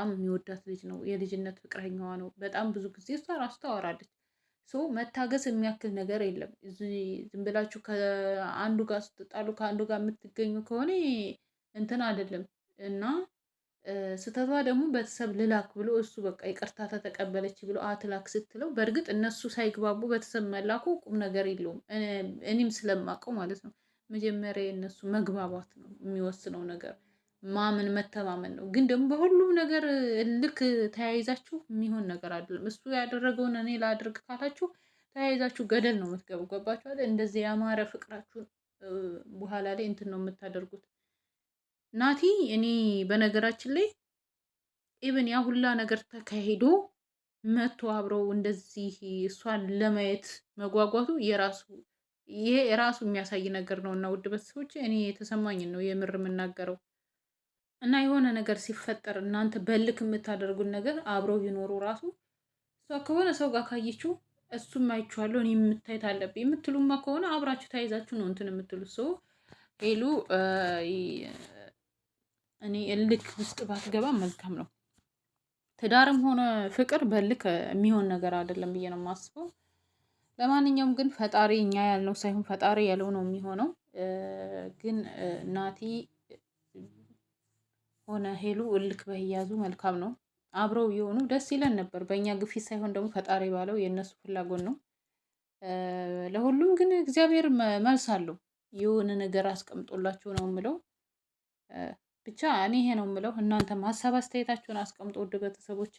በጣም የሚወዳት ልጅ ነው። የልጅነት ፍቅረኛዋ ነው። በጣም ብዙ ጊዜ እሷ ራሱ ታወራለች። መታገስ የሚያክል ነገር የለም። ዝም ብላችሁ ከአንዱ ጋር ስትጣሉ ከአንዱ ጋር የምትገኙ ከሆነ እንትን አይደለም እና ስህተቷ ደግሞ ቤተሰብ ልላክ ብሎ እሱ በቃ ይቅርታ ተተቀበለች ብሎ አትላክ ስትለው፣ በእርግጥ እነሱ ሳይግባቡ ቤተሰብ መላኩ ቁም ነገር የለውም። እኔም ስለማውቀው ማለት ነው። መጀመሪያ የእነሱ መግባባት ነው የሚወስነው ነገር፣ ማመን መተማመን ነው። ግን ደግሞ በሁሉም ነገር ልክ ተያይዛችሁ የሚሆን ነገር አይደለም። እሱ ያደረገውን እኔ ላድርግ ካላችሁ ተያይዛችሁ ገደል ነው የምትገቡ። ገባችሁ? እንደዚህ ያማረ ፍቅራችሁን በኋላ ላይ እንትን ነው የምታደርጉት። ናቲ እኔ በነገራችን ላይ ኢብን ያ ሁላ ነገር ተካሂዶ መቶ አብረው እንደዚህ እሷን ለማየት መጓጓቱ ይሄ የራሱ የሚያሳይ ነገር ነው። እና ውድ ቤተሰቦች እኔ የተሰማኝን ነው የምር የምናገረው። እና የሆነ ነገር ሲፈጠር እናንተ በልክ የምታደርጉት ነገር አብረው ቢኖሩ ራሱ እሷ ከሆነ ሰው ጋር ካየችው እሱም አይቼዋለሁ እኔ የምታየት አለብኝ የምትሉማ ከሆነ አብራችሁ ተያይዛችሁ ነው እንትን የምትሉት። ሰው ሄሉ እኔ እልክ ውስጥ ባትገባ መልካም ነው። ትዳርም ሆነ ፍቅር በልክ የሚሆን ነገር አይደለም ብዬ ነው የማስበው። ለማንኛውም ግን ፈጣሪ እኛ ያልነው ሳይሆን ፈጣሪ ያለው ነው የሚሆነው። ግን ናቲ ሆነ ሄሉ እልክ በያዙ መልካም ነው። አብረው የሆኑ ደስ ይለን ነበር። በእኛ ግፊት ሳይሆን ደግሞ ፈጣሪ ባለው የእነሱ ፍላጎት ነው። ለሁሉም ግን እግዚአብሔር መልስ አለው። የሆነ ነገር አስቀምጦላችሁ ነው የምለው። ብቻ እኔ ይሄ ነው የምለው። እናንተም ሀሳብ አስተያየታችሁን አስቀምጦ ውድ ቤተሰቦቼ